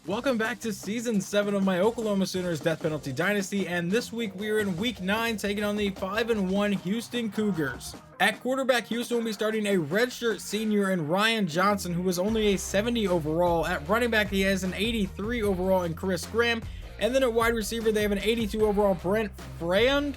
Welcome back to Season 7 of my Oklahoma Sooners Death Penalty Dynasty, and this week we are in Week 9 taking on the 5-1 Houston Cougars. At quarterback, Houston will be starting a redshirt senior in Ryan Johnson, who is only a 70 overall. At running back, he has an 83 overall in Chris Graham, and then at wide receiver, they have an 82 overall Brent Frand.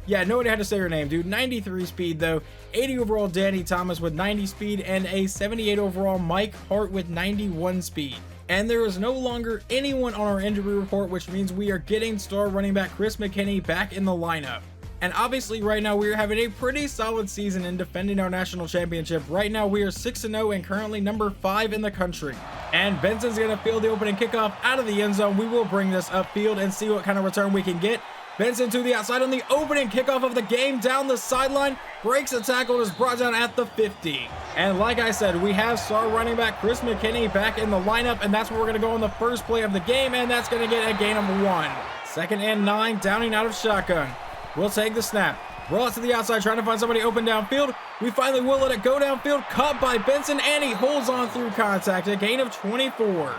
Yeah, no idea how to say her name, dude. 93 speed, though. 80 overall Danny Thomas with 90 speed, and a 78 overall Mike Hart with 91 speed. And there is no longer anyone on our injury report, which means we are getting star running back Chris McKinney back in the lineup. And obviously right now we are having a pretty solid season in defending our national championship. Right now we are 6-0 and currently number 5 in the country. And Benson's going to field the opening kickoff out of the end zone. We will bring this upfield and see what kind of return we can get. Benson to the outside on the opening kickoff of the game, down the sideline, breaks a tackle, and is brought down at the 50. And like I said, we have star running back Chris McKinney back in the lineup, and that's where we're going to go on the first play of the game, and that's going to get a gain of 1. 2nd and 9, downing out of shotgun. We'll take the snap. Roll it to the outside, trying to find somebody open downfield. We finally will let it go downfield, caught by Benson, and he holds on through contact, a gain of 24.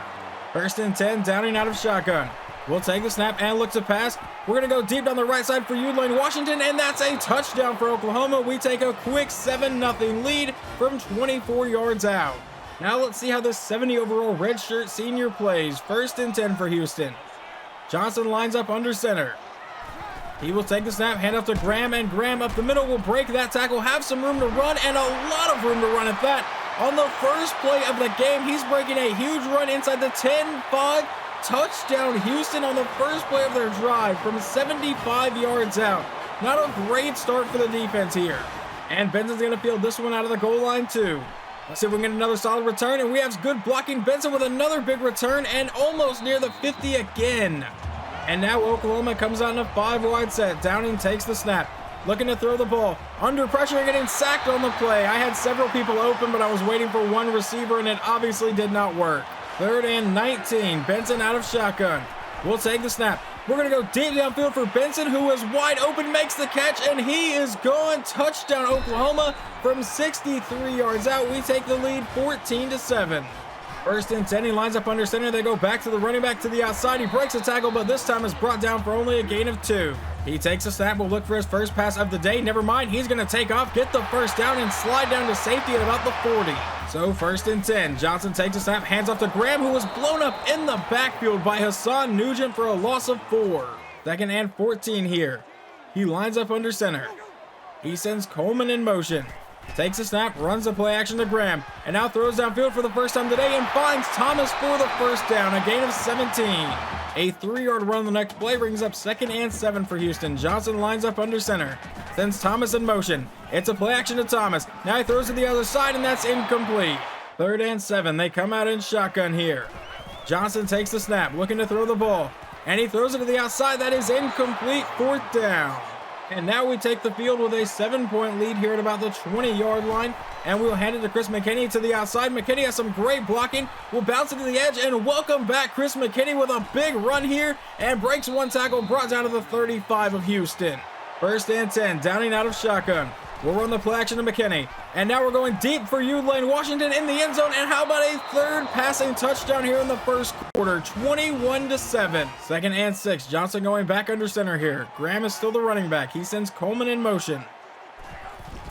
1st and 10, downing out of shotgun. We'll take the snap and look to pass. We're going to go deep down the right side for Udlane Washington, and that's a touchdown for Oklahoma. We take a quick 7-0 lead from 24 yards out. Now let's see how this 70 overall redshirt senior plays. 1st and 10 for Houston. Johnson lines up under center. He will take the snap, hand off to Graham, and Graham up the middle will break that tackle, have some room to run, and a lot of room to run at that. On the first play of the game, he's breaking a huge run inside the 10-5. Touchdown Houston on the first play of their drive from 75 yards out. Not a great start for the defense here. And Benson's going to field this one out of the goal line too. Let's see if we can get another solid return, and we have good blocking. Benson with another big return and almost near the 50 again. And now Oklahoma comes out in a 5-wide set. Downing takes the snap, looking to throw the ball. Under pressure and getting sacked on the play. I had several people open, but I was waiting for one receiver, and it obviously did not work. 3rd and 19, Benson out of shotgun. We'll take the snap. We're going to go deep downfield for Benson, who is wide open, makes the catch, and he is gone. Touchdown Oklahoma from 63 yards out. We take the lead 14-7. 1st and 10, he lines up under center. They go back to the running back to the outside. He breaks a tackle, but this time is brought down for only a gain of 2. He takes a snap, will look for his first pass of the day. Never mind, he's going to take off, get the first down, and slide down to safety at about the 40. So 1st and 10, Johnson takes a snap, hands off to Graham, who was blown up in the backfield by Hassan Nugent for a loss of 4. 2nd and 14 here. He lines up under center. He sends Coleman in motion. Takes a snap, runs the play action to Graham, and now throws downfield for the first time today and finds Thomas for the first down, a gain of 17. A 3-yard run on the next play brings up 2nd and 7 for Houston. Johnson lines up under center, sends Thomas in motion. It's a play action to Thomas. Now he throws to the other side, and that's incomplete. 3rd and 7, they come out in shotgun here. Johnson takes the snap, looking to throw the ball, and he throws it to the outside. That is incomplete. 4th down. And now we take the field with a 7-point lead here at about the 20-yard line. And we'll hand it to Chris McKinney to the outside. McKinney has some great blocking. We'll bounce it to the edge, and welcome back Chris McKinney with a big run here. And breaks one tackle, brought down to the 35 of Houston. 1st and 10, downing out of shotgun. We'll run the play action to McKinney. And now we're going deep for Udlane Washington in the end zone. And how about a 3rd passing touchdown here in the first quarter? 21-7. 2nd and 6. Johnson going back under center here. Graham is still the running back. He sends Coleman in motion.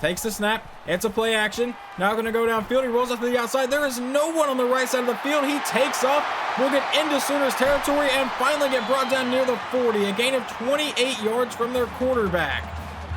Takes the snap. It's a play action. Now going to go downfield. He rolls up to the outside. There is no one on the right side of the field. He takes off. We'll get into Sooners territory and finally get brought down near the 40. A gain of 28 yards from their quarterback.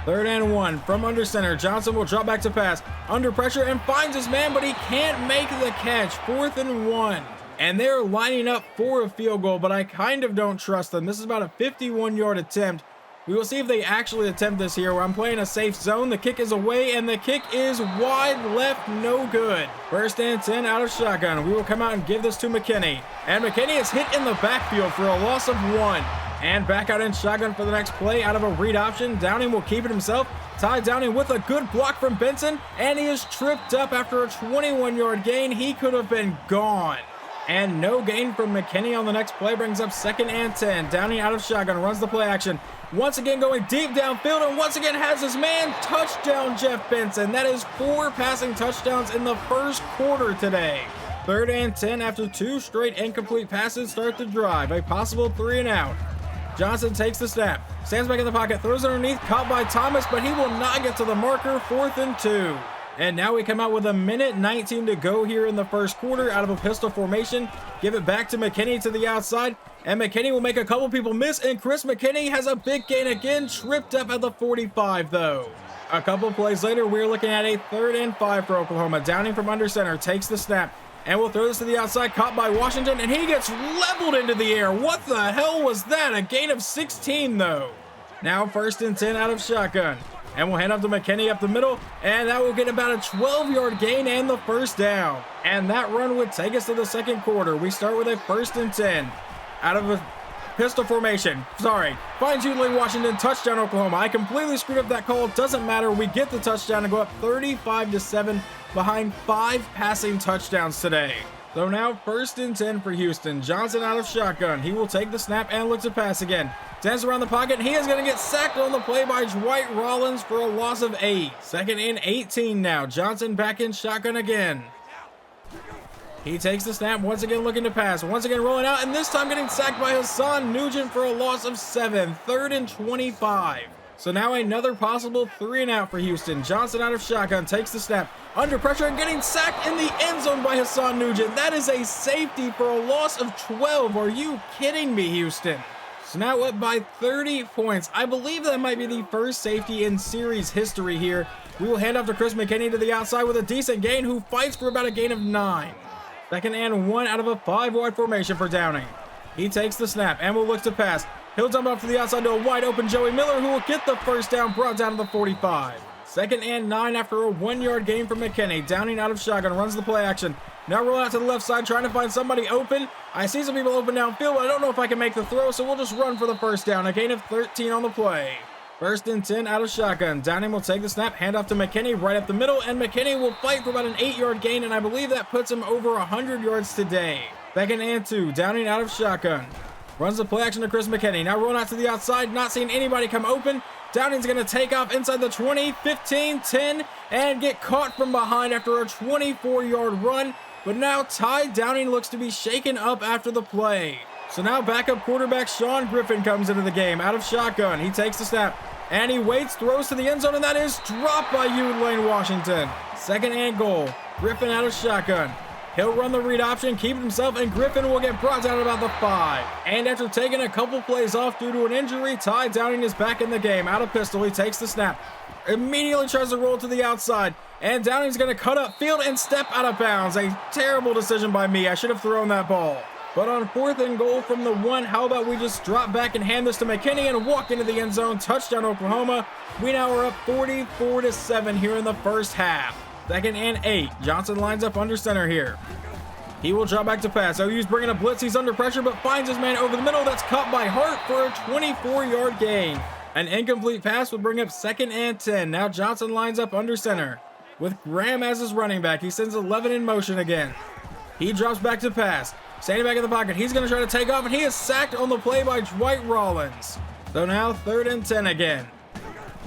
3rd and 1 from under center. Johnson will drop back to pass. Under pressure and finds his man, but he can't make the catch. 4th and 1. And they're lining up for a field goal, but I kind of don't trust them. This is about a 51-yard attempt. We will see if they actually attempt this here, where I'm playing a safe zone. The kick is away, and the kick is wide left, no good. 1st and 10 out of shotgun. We will come out and give this to McKinney. And McKinney is hit in the backfield for a loss of 1. And back out in shotgun for the next play out of a read option. Downing will keep it himself. Ty Downing with a good block from Benson, and he is tripped up after a 21-yard gain. He could have been gone. And no gain from McKinney on the next play brings up 2nd and 10. Downing out of shotgun, runs the play action. Once again going deep downfield, and once again has his man. Touchdown, Jeff Benson. That is 4 passing touchdowns in the first quarter today. 3rd and 10 after 2 straight incomplete passes start the drive. A possible 3 and out. Johnson takes the snap, stands back in the pocket, throws underneath, caught by Thomas, but he will not get to the marker. 4th and 2. And now we come out with 1:19 to go here in the first quarter out of a pistol formation. Give it back to McKinney to the outside, and McKinney will make a couple people miss, and Chris McKinney has a big gain again, tripped up at the 45 though. A couple plays later, we're looking at a 3rd and 5 for Oklahoma. Downing from under center, takes the snap, and we'll throw this to the outside, caught by Washington, and he gets leveled into the air. What the hell was that? A gain of 16 though. Now 1st and 10 out of shotgun. And we'll hand off to McKinney up the middle, and that will get about a 12-yard gain and the first down. And that run would take us to the second quarter. We start with a 1st and 10 out of a pistol formation. Finds Lane Washington, touchdown Oklahoma. I completely screwed up that call. It doesn't matter. We get the touchdown and go up 35-7 behind 5 passing touchdowns today. So now 1st and 10 for Houston. Johnson out of shotgun. He will take the snap and look to pass again. Stands around the pocket, and he is going to get sacked on the play by Dwight Rollins for a loss of 8. 2nd and 18 now. Johnson back in shotgun again. He takes the snap, once again looking to pass, once again rolling out, and this time getting sacked by Hassan Nugent for a loss of 7. 3rd and 25. So now another possible 3 and out for Houston. Johnson out of shotgun, takes the snap, under pressure, and getting sacked in the end zone by Hassan Nugent. That is a safety for a loss of 12. Are you kidding me, Houston? So now up by 30 points. I believe that might be the first safety in series history here. We will hand off to Chris McKinney to the outside with a decent gain, who fights for about a gain of 9. 2nd and 1 out of a 5-wide formation for Downing. He takes the snap and will look to pass. He'll dump off to the outside to a wide open Joey Miller, who will get the first down, brought down to the 45. 2nd and 9 after a 1-yard gain from McKinney. Downing out of shotgun, runs the play action. Now roll out to the left side, trying to find somebody open. I see some people open downfield, but I don't know if I can make the throw, so we'll just run for the first down. A gain of 13 on the play. 1st and 10 out of shotgun. Downing will take the snap, hand off to McKinney right up the middle, and McKinney will fight for about an 8-yard gain, and I believe that puts him over 100 yards today. 2nd and 2. Downing out of shotgun. Runs the play action to Chris McKinney. Now rolling out to the outside, not seeing anybody come open. Downing's going to take off inside the 20, 15, 10, and get caught from behind after a 24-yard run. But now Ty Downing looks to be shaken up after the play. So now backup quarterback Sean Griffin comes into the game out of shotgun. He takes the snap, and he waits, throws to the end zone, and that is dropped by Lane Washington. 2nd and goal. Griffin out of shotgun. He'll run the read option, keep it himself, and Griffin will get brought down about the 5. And after taking a couple plays off due to an injury, Ty Downing is back in the game. Out of pistol, he takes the snap. Immediately tries to roll to the outside, and Downing's going to cut up field and step out of bounds. A terrible decision by me. I should have thrown that ball. But on 4th and goal from the 1, how about we just drop back and hand this to McKinney and walk into the end zone. Touchdown Oklahoma. We now are up 44-7 here in the first half. 2nd and 8. Johnson lines up under center here. He will drop back to pass. OU's bringing a blitz. He's under pressure, but finds his man over the middle. That's caught by Hart for a 24-yard gain. An incomplete pass would bring up 2nd and 10. Now Johnson lines up under center with Graham as his running back. He sends 11 in motion again. He drops back to pass. Standing back in the pocket. He's going to try to take off, and he is sacked on the play by Dwight Rollins. So now 3rd and 10 again.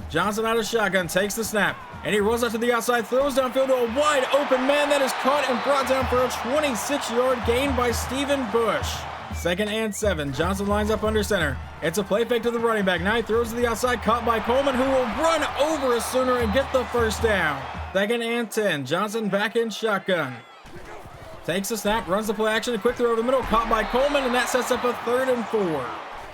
Johnson out of shotgun, takes the snap, and he rolls out to the outside, throws downfield to a wide open man that is caught and brought down for a 26-yard gain by Steven Bush. 2nd and 7. Johnson lines up under center. It's a play fake to the running back. Now he throws to the outside, caught by Coleman, who will run over a Sooner and get the first down. 2nd and 10. Johnson back in shotgun. Takes the snap, runs the play action, a quick throw over the middle, caught by Coleman, and that sets up a 3rd and 4.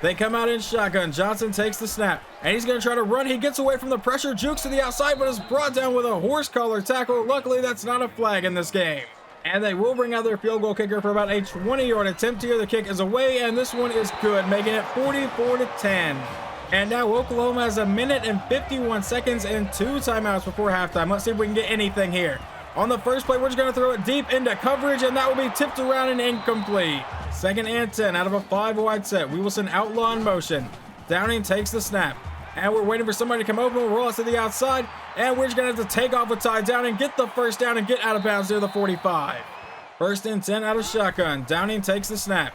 They come out in shotgun. Johnson takes the snap, and he's going to try to run. He gets away from the pressure, jukes to the outside, but is brought down with a horse collar tackle. Luckily, that's not a flag in this game. And they will bring out their field goal kicker for about a 20-yard attempt here. The kick is away, and this one is good, making it 44-10. And now Oklahoma has 1 minute and 51 seconds and 2 timeouts before halftime. Let's see if we can get anything here. On the first play, we're just going to throw it deep into coverage, and that will be tipped around and incomplete. 2nd and 10 out of a 5-wide set. We will send outlaw in motion. Downing takes the snap, and we're waiting for somebody to come open. We'll roll us to the outside, and we're just going to have to take off with Ty Downing, get the first down, and get out of bounds near the 45. 1st and 10 out of shotgun. Downing takes the snap,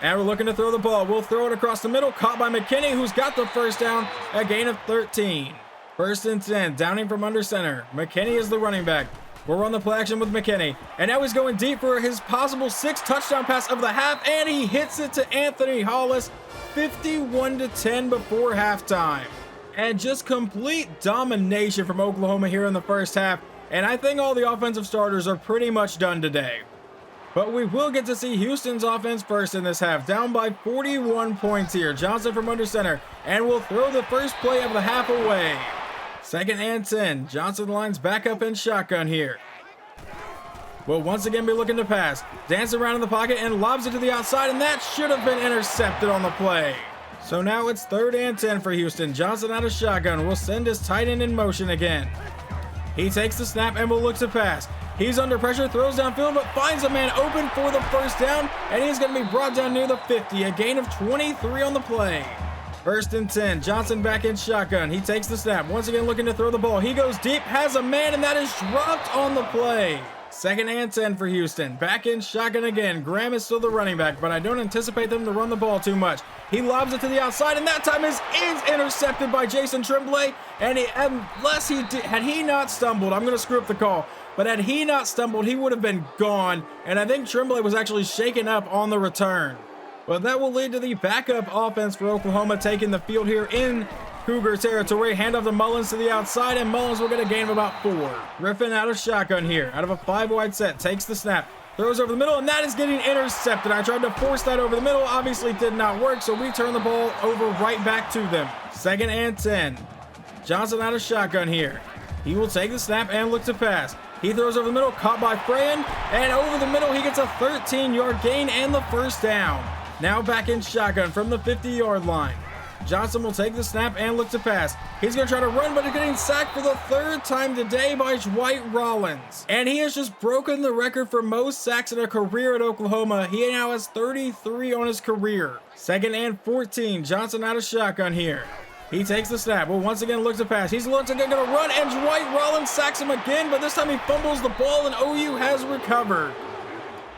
and we're looking to throw the ball. We'll throw it across the middle, caught by McKinney, who's got the first down, a gain of 13. 1st and 10. Downing from under center. McKinney is the running back. We'll run the play action with McKinney. And now he's going deep for his possible 6th touchdown pass of the half. And he hits it to Anthony Hollis, 51-10 before halftime. And just complete domination from Oklahoma here in the first half. And I think all the offensive starters are pretty much done today. But we will get to see Houston's offense first in this half, down by 41 points here. Johnson from under center, and will throw the first play of the half away. 2nd and 10. Johnson lines back up in shotgun here. Will once again be looking to pass. Dances around in the pocket and lobs it to the outside, and that should have been intercepted on the play. So now it's 3rd and 10 for Houston. Johnson out of shotgun will send his tight end in motion again. He takes the snap and will look to pass. He's under pressure, throws downfield, but finds a man open for the first down, and he's going to be brought down near the 50, a gain of 23 on the play. 1st and 10, Johnson back in shotgun. He takes the snap, once again looking to throw the ball. He goes deep, has a man, and that is dropped on the play. 2nd and 10 for Houston. Back in shotgun again. Graham is still the running back, but I don't anticipate them to run the ball too much. He lobs it to the outside, and that time is intercepted by Jason Tremblay. And had he not stumbled, I'm going to screw up the call, but had he not stumbled, he would have been gone. And I think Tremblay was actually shaken up on the return. But that will lead to the backup offense for Oklahoma taking the field here in Cougar territory. Handoff to Mullins to the outside, and Mullins will get a gain of about 4. Griffin out of shotgun here, out of a 5-wide set, takes the snap, throws over the middle, and that is getting intercepted. I tried to force that over the middle, obviously did not work, so we turn the ball over right back to them. 2nd and 10. Johnson out of shotgun here. He will take the snap and look to pass. He throws over the middle, caught by Frayan, and over the middle he gets a 13-yard gain and the first down. Now back in shotgun from the 50-yard line. Johnson will take the snap and look to pass. He's going to try to run, but he's getting sacked for the 3rd time today by Dwight Rollins. And he has just broken the record for most sacks in a career at Oklahoma. He now has 33 on his career. 2nd and 14. Johnson out of shotgun here. He takes the snap. Will once again look to pass. He's once again going to run, and Dwight Rollins sacks him again, but this time he fumbles the ball, and OU has recovered.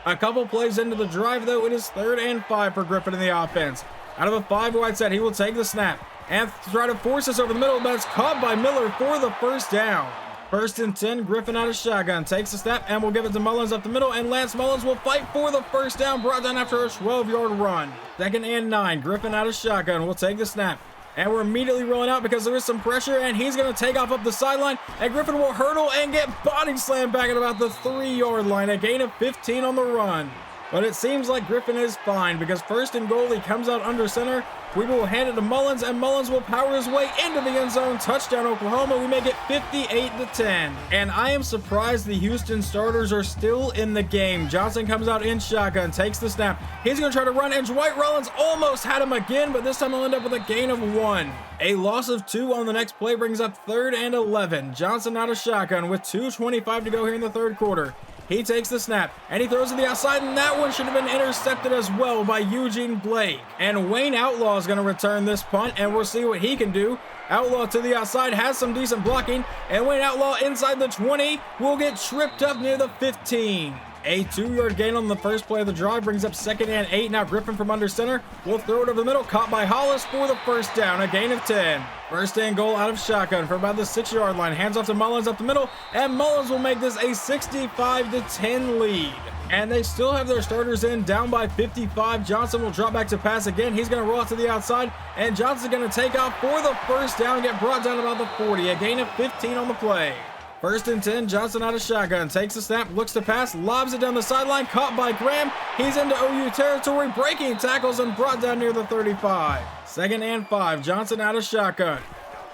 A couple plays into the drive, though, it is 3rd and 5 for Griffin in the offense. Out of a 5-wide set, he will take the snap and try to force this over the middle, but it's caught by Miller for the first down. 1st and 10, Griffin out of shotgun, takes the snap and will give it to Mullins up the middle, and Lance Mullins will fight for the first down, brought down after a 12-yard run. 2nd and 9, Griffin out of shotgun will take the snap, and we're immediately rolling out because there is some pressure, and he's going to take off up the sideline, and Griffin will hurdle and get body slammed back at about the 3-yard line, a gain of 15 on the run. But it seems like Griffin is fine because 1st and goal, he comes out under center. We will hand it to Mullins, and Mullins will power his way into the end zone. Touchdown, Oklahoma. We make it 58-10. And I am surprised the Houston starters are still in the game. Johnson comes out in shotgun, takes the snap. He's going to try to run, and Dwight Rollins almost had him again, but this time he'll end up with a gain of 1. A loss of 2 on the next play brings up 3rd and 11. Johnson out of shotgun with 2:25 to go here in the 3rd quarter. He takes the snap, and he throws to the outside, and that one should have been intercepted as well by Eugene Blake. And Wayne Outlaw is going to return this punt, and we'll see what he can do. Outlaw to the outside, has some decent blocking, and Wayne Outlaw inside the 20 will get tripped up near the 15. A 2-yard gain on the first play of the drive brings up 2nd and 8. Now Griffin from under center will throw it over the middle, caught by Hollis for the first down, a gain of 10. 1st and goal out of shotgun for about the 6-yard line. Hands off to Mullins up the middle, and Mullins will make this a 65-10 lead. And they still have their starters in, down by 55. Johnson will drop back to pass again. He's going to roll out to the outside, and Johnson's going to take off for the first down, get brought down about the 40, a gain of 15 on the play. 1st and 10, Johnson out of shotgun, takes the snap, looks to pass, lobs it down the sideline, caught by Graham. He's into OU territory, breaking tackles and brought down near the 35. 2nd and 5, Johnson out of shotgun.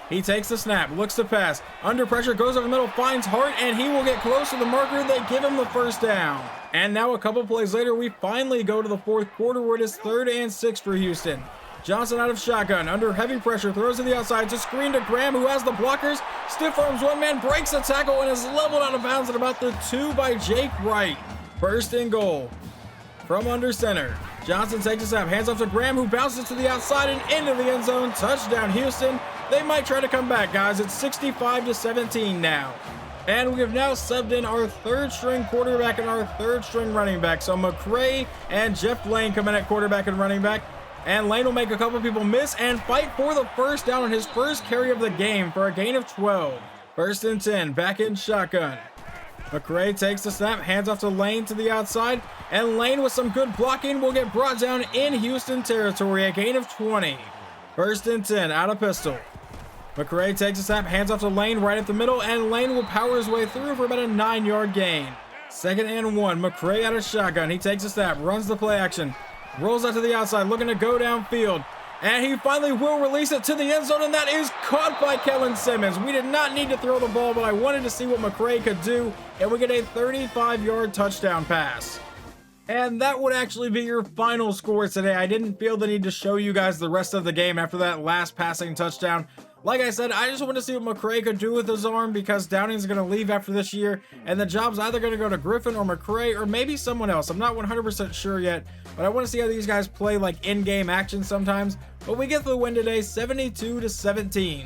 He takes the snap, looks to pass, under pressure, goes over the middle, finds Hart, and he will get close to the marker. They give him the first down. And now a couple plays later, we finally go to the 4th quarter where it is 3rd and 6 for Houston. Johnson out of shotgun, under heavy pressure, throws to the outside, to screen to Graham, who has the blockers, stiff arms one man, breaks the tackle, and is leveled out of bounds at about the 2 by Jake Wright. 1st and goal from under center. Johnson takes a snap, hands off to Graham, who bounces to the outside and into the end zone. Touchdown, Houston. They might try to come back, guys. It's 65-17 now. And we have now subbed in our 3rd string quarterback and our 3rd string running back. So McCray and Jeff Lane come in at quarterback and running back. And Lane will make a couple people miss and fight for the first down on his first carry of the game for a gain of 12. 1st and 10, back in shotgun. McRae takes the snap, hands off to Lane to the outside, and Lane with some good blocking will get brought down in Houston territory, a gain of 20. First and 10, out of pistol. McRae takes a snap, hands off to Lane right at the middle, and Lane will power his way through for about a 9-yard gain. Second and 1, McRae out of shotgun. He takes a snap, runs the play action, rolls out to the outside, looking to go downfield. And he finally will release it to the end zone, and that is caught by Kellen Simmons. We did not need to throw the ball, but I wanted to see what McRae could do, and we get a 35-yard touchdown pass. And that would actually be your final score today. I didn't feel the need to show you guys the rest of the game after that last passing touchdown. Like I said, I just want to see what McRae could do with his arm because Downing's going to leave after this year, and the job's either going to go to Griffin or McRae or maybe someone else. I'm not 100% sure yet, but I want to see how these guys play like in-game action sometimes. But we get the win today, 72-17.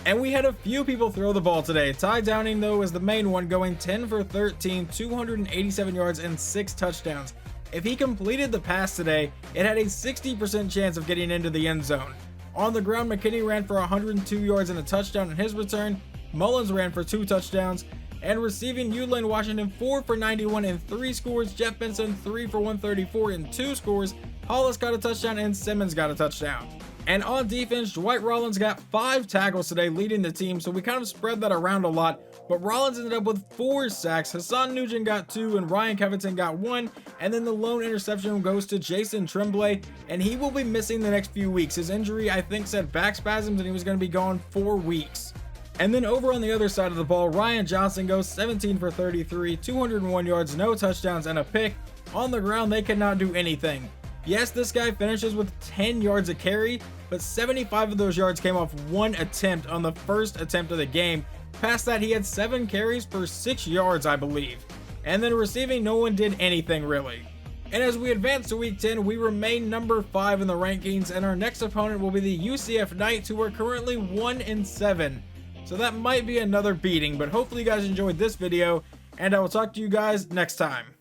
And we had a few people throw the ball today. Ty Downing, though, is the main one, going 10 for 13, 287 yards, and 6 touchdowns. If he completed the pass today, it had a 60% chance of getting into the end zone. On the ground, McKinney ran for 102 yards and a touchdown in his return. Mullins ran for 2 touchdowns. And receiving, Uline Washington 4 for 91 and 3 scores. Jeff Benson 3 for 134 and 2 scores. Hollis got a touchdown and Simmons got a touchdown. And on defense, Dwight Rollins got 5 tackles today, leading the team, so we kind of spread that around a lot. But Rollins ended up with 4 sacks, Hassan Nugent got 2, and Ryan Covington got 1. And then the lone interception goes to Jason Tremblay, and he will be missing the next few weeks. His injury, I think, said back spasms, and he was going to be gone 4 weeks. And then over on the other side of the ball, Ryan Johnson goes 17 for 33, 201 yards, no touchdowns, and a pick. On the ground, they cannot do anything. Yes, this guy finishes with 10 yards a carry, but 75 of those yards came off 1 attempt on the first attempt of the game. Past that, he had 7 carries for 6 yards, I believe. And then receiving, no one did anything really. And as we advance to week 10, we remain number 5 in the rankings, and our next opponent will be the UCF Knights, who are currently 1-7. So that might be another beating, but hopefully you guys enjoyed this video, and I will talk to you guys next time.